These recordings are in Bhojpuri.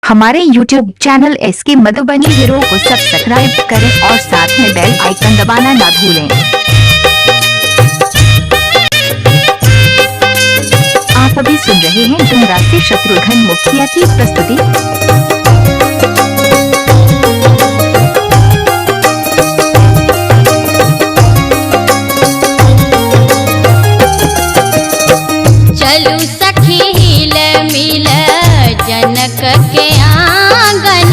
हमारे YouTube channel SK Madhubani hero को सब्सक्राइब करें और साथ में बेल आइकन दबाना ना भूलें। आप अभी सुन रहे हैं डुमरा से शत्रुघ्न मुखिया की प्रस्तुति। जनक के आंगन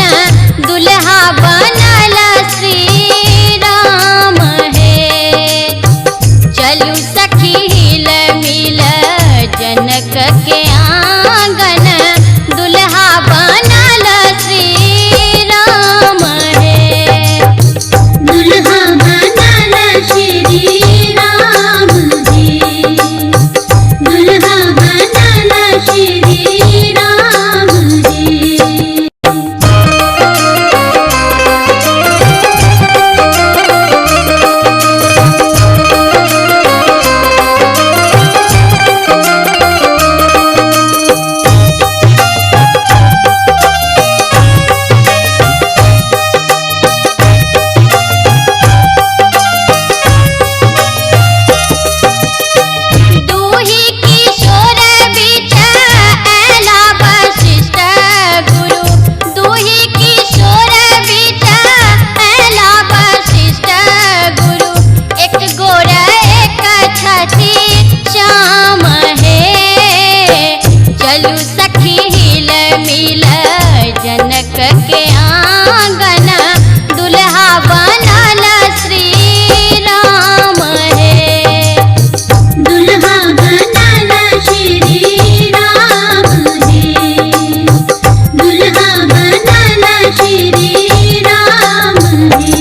दुल्हा बनल श्री राम है। चलू सखी हिल मिल जनक के आंगन दुल्हा बनल श्री राम है। दुल्हा बनल श्री राम है। दुल्हा बनल श्री जनक के आंगन दुल्हा बनल श्री राम है। दुल्हा बनल श्री राम है। दुल्हा बनल श्री राम है।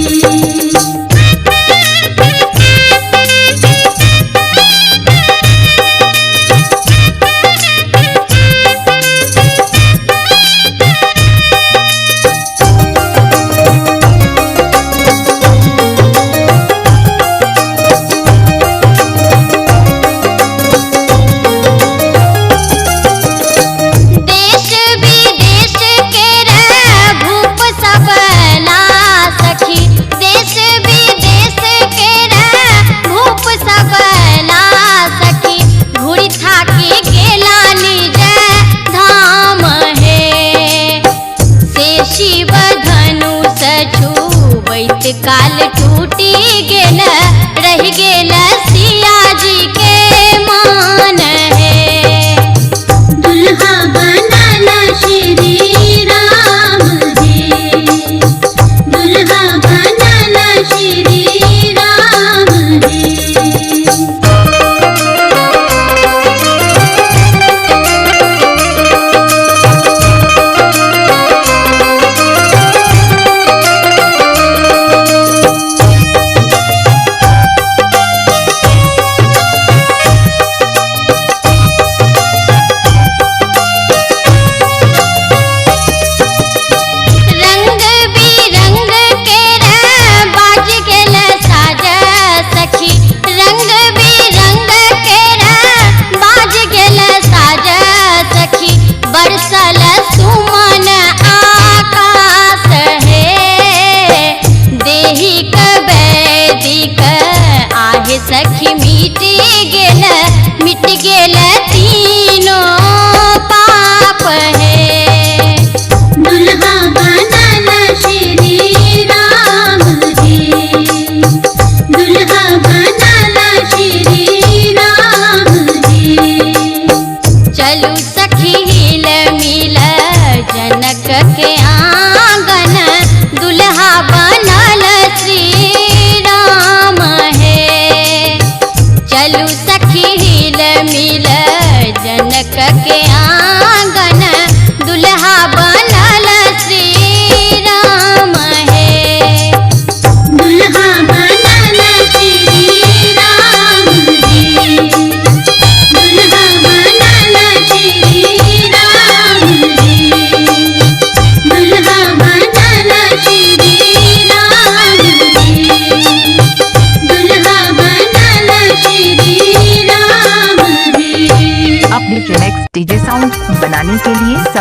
शिव धनुष छूबैत काल टूटी गेल रह गेल सिया जी के मान है। दुल्हा बनल श्री राम है। दुल्हा बनल श्री राम है।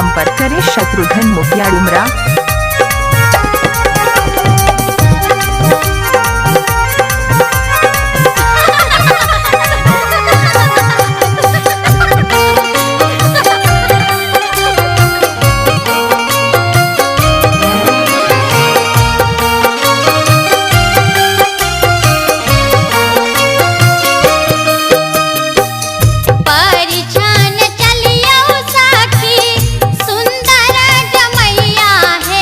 संपर्क करें शत्रुघ्न मुखिया डुमरा। परिछन चलियो साखी सुंदर जमैया है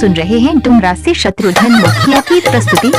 सुन रहे हैं डुमरा से शत्रुघ्न मुखिया की प्रस्तुति।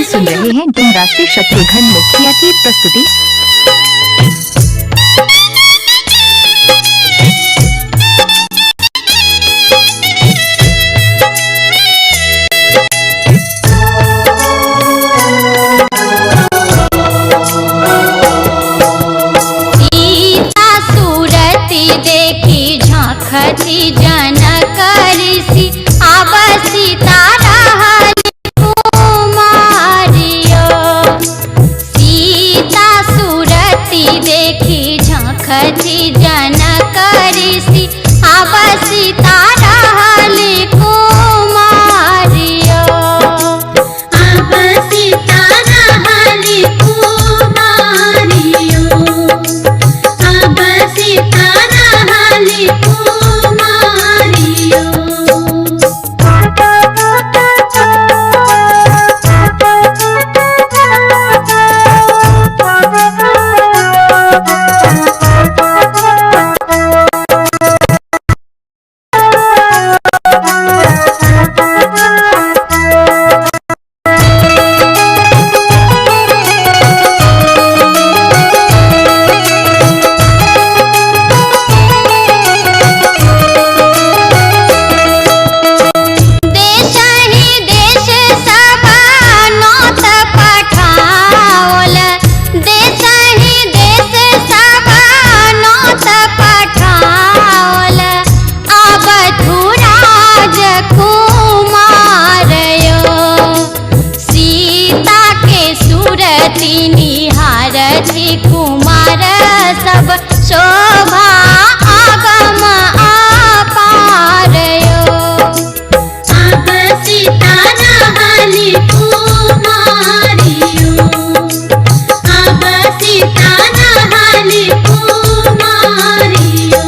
सुन रहे हैं डुमरा से शत्रुघ्न मुखिया की प्रस्तुति। सीता सूरती देखी झांकती जनक ऋषि आब सीता खती जनक ऋषि आब सीता रहली कुमारियो। आब सीता रहली कुमारियो। आब सीता रहली कुमारियो। निहारथि कुमार सब शोभा आगम अपारयो। आब सीता रहली कुमारियो। आब सीता रहली कुमारियो।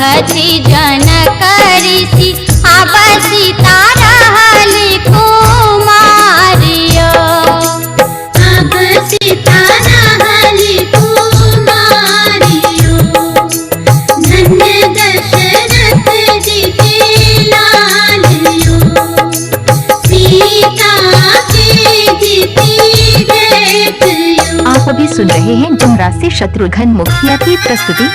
थी जनक ऋषि अब सीता रहली कुमारियो। अब सीता रहली कुमारियो, धन्य दशरथ जी के लालियो, सीता के जीती देखियो। आप अभी सुन रहे हैं जमरा से शत्रुघ्न मुखिया की प्रस्तुति।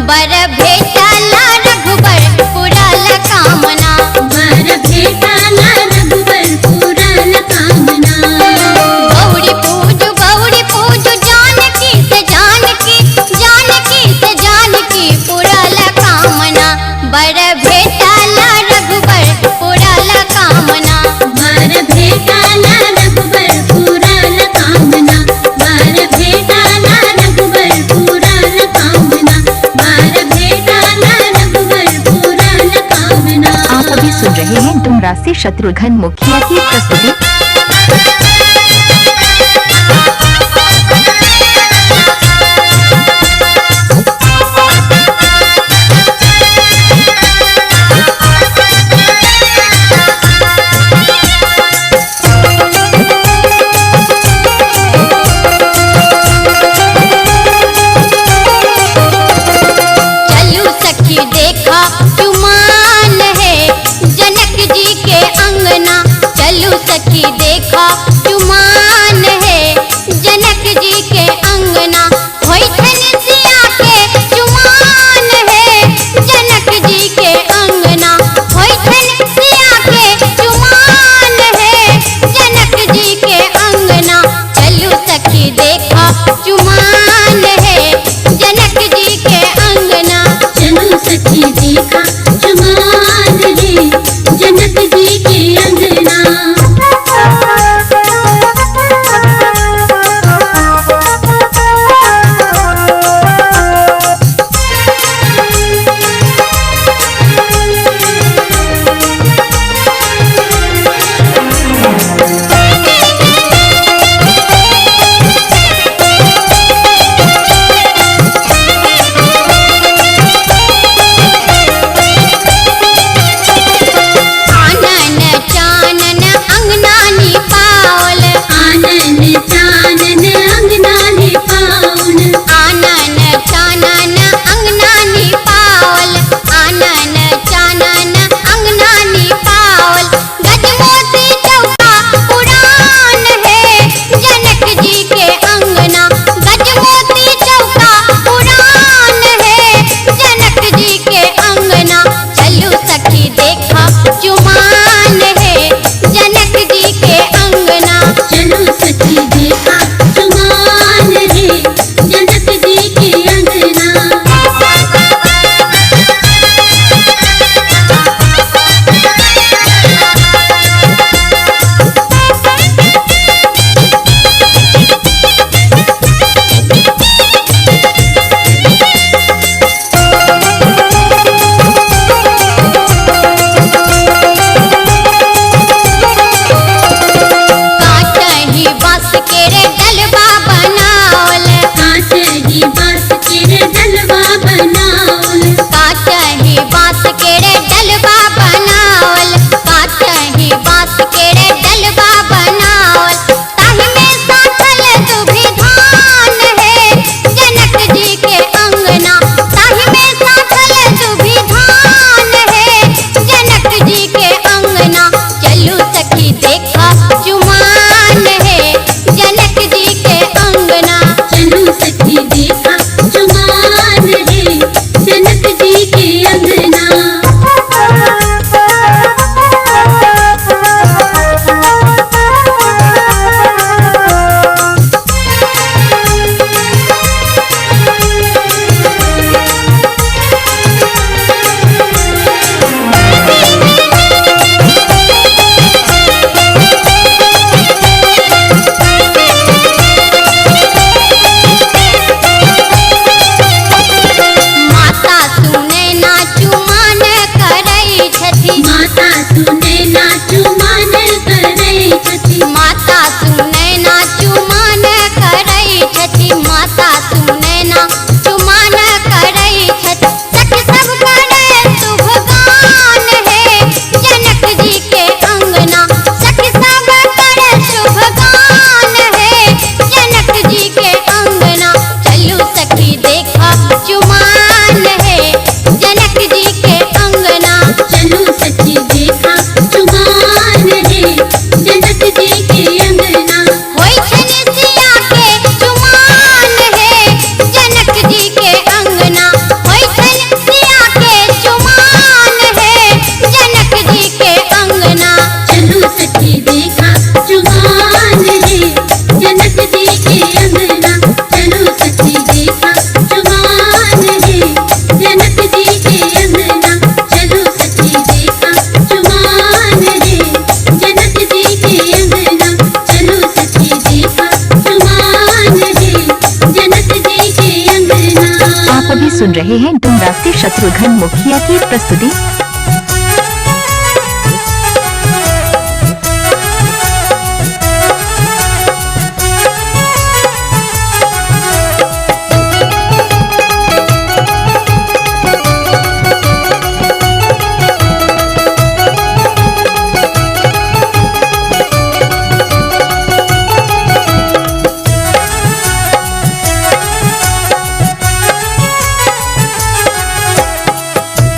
बर भेटला रघुबर पुरल कामना। वर भेटाला रघुबर पुरल कामना। गौरी पूजु जानकी से जानकी, जानकी से जानकी पुरल कामना। बर भेटला रघुबर पुरल कामना। वर भेटाला रघुबर पुरल कामना। वर भेटाला रघुबर पुरल कामना। वर भेटाला रघुबर पुरल कामना। आप अभी सुन रहे हैं डुमरा से शत्रुघ्न मुखिया की प्रस्तुति। चलू सखी देखा चुमान है जनक जी के अंगना। चलू सखी देखा चुमान है जनक जी के अंगना। होई छन सिया के चुमान है जनक जी के अंगना। होई छन सिया के चुमान है जनक जी के अंगना। चलू सखी देखा चुमान है जनक जी के अंगना। चलो सखी देखा चुमान है जनक जी के अंगना। आनन चानन अंगनानी पावल। आनन चानन अंगनानी पावन। आनन चानन अंगनानी पावल। आनन चानन अंगनानी पावल। गजमोती चौका पुरान है जनक जी के अंगना। गजमोती चौका पुरान है जनक जी के अंगना। चलू सखी देखा चुमान है जनक जी के अंगना। चलो सखी देखा चुमान है जनक जी के अंगना। काटही बांस के रे डलवा बनावल। काटही बांस के रे डलवा बनावल। काटही बांस के रे डलवा बनावल। काटही बांस के रे डलवा बनावल। ताहि में साथल सुभिधान है जनक जी के अंगना। ताहि में साथल सुभिधान है जनक जी के अंगना। चलू सखी देखा चुमान है जनक जी के अंगना। चलो सखी देखा चुमान है सुन रहे हैं डुमरा से शत्रुघ्न मुखिया की प्रस्तुति।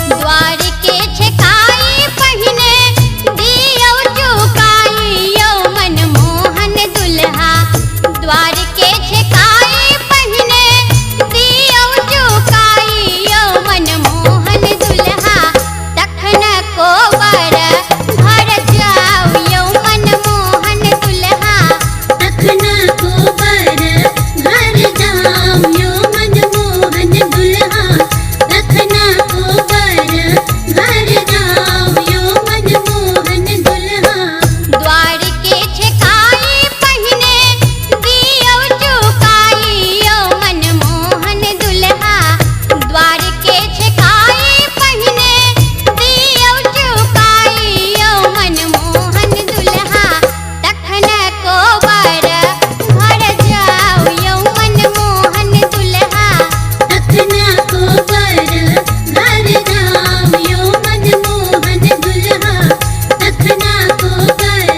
द्वार के छेकाई पहिने दियो चुकाई यो मनमोहन दुल्हा। द्वार के छेकाई पहिने दियो चुकाई यो मनमोहन दुल्हा। तखन को बर घर जाओ यो मनमोहन दुल्हा। तखना को बर घर जाम यो मनमोहन दुल्हा। तखना को बर घर जाम यो मनमोहन दुल्हा। द्वार के छेकाई पहिने दियो चुकाई यो मनमोहन दुल्हा। द्वार के छेकाई पहिने दियो चुकाई यो मनमोहन दुल्हा। तखन को बर घर जाओ यो मनमोहन दुल्हा। तखना को बर घर जाम यो मनमोहन दुल्हा। तखना को बर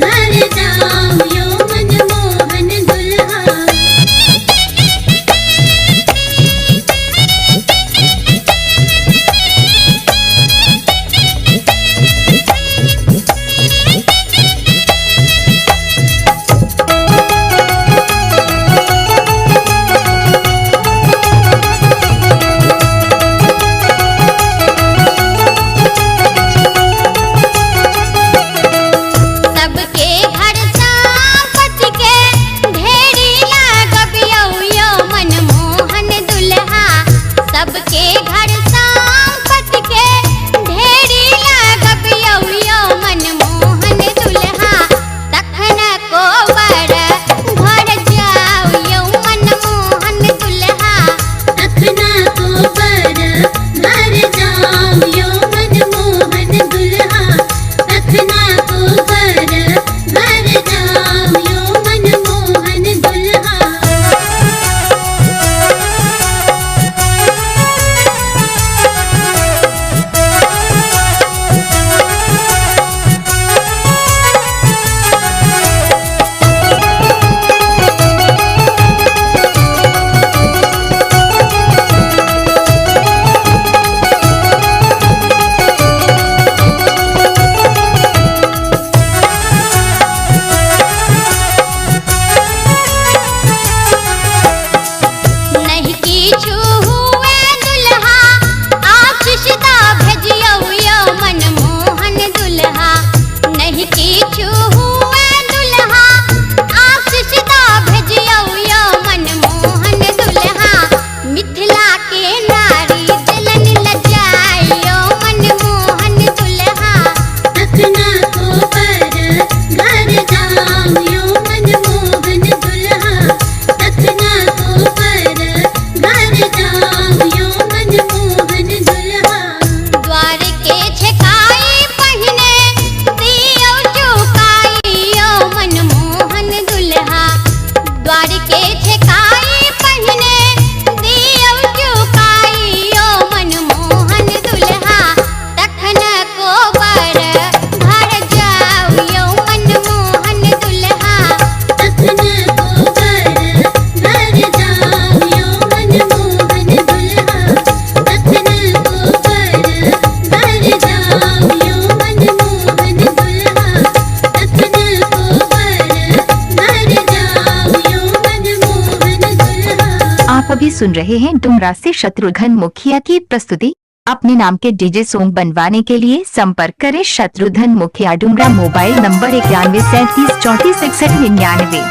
घर जाम यो मनमोहन दुल्हा। सबके घर संपत्ति के ढेरी लागब यो मनमोहन दुल्हा। सबके घर संपत्ति के ढेरी लागब यो मनमोहन दुल्हा। तखन को बर घर जाओ यो मनमोहन दुल्हा। तखना को बर घर जाम यो मनमोहन दुल्हा। तखना को बर घर जाम यो मनमोहन दुल्हा। नहीं किछु हुए दुल्हा आशीष दा भेजियो यो मनमोहन दुल्हा। नहीं किछु हुए दुल्हा आशीष दा भेजियो यो मनमोहन दुल्हा। मिथिला के नारी दिलन लजाई यो मनमोहन दुल्हा। तखना को बर घर जाम यो मनमोहन दुल्हा। तखना को बर घर जाम यो मनमोहन दुल्हा। द्वार के छेकाई पहिने दियो चुकाई यो मनमोहन दुल्हा। द्वार के छेकाई पहिने दियो चुकाई यो मनमोहन दुल्हा। तखन को बर घर जाओ यो मनमोहन दुल्हा। तखना को बर घर जाम यो मनमोहन दुल्हा। तखना को बर घर जाम यो मनमोहन दुल्हा। तखना को बर घर जाम यो मनमोहन दुल्हा। आप अभी सुन रहे हैं डुमरा से शत्रुघ्न मुखिया की प्रस्तुति। अपने नाम के डीजे सॉन्ग बनवाने के लिए संपर्क करें शत्रुघ्न मुखिया। Dumra mobile number 9137346199।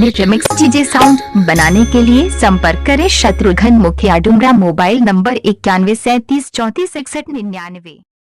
Hit remix DJ sound बनाने के लिए संपर्क करें शत्रुघ्न मुखिया डुमरा। Mobile number 91 37 34 61 99।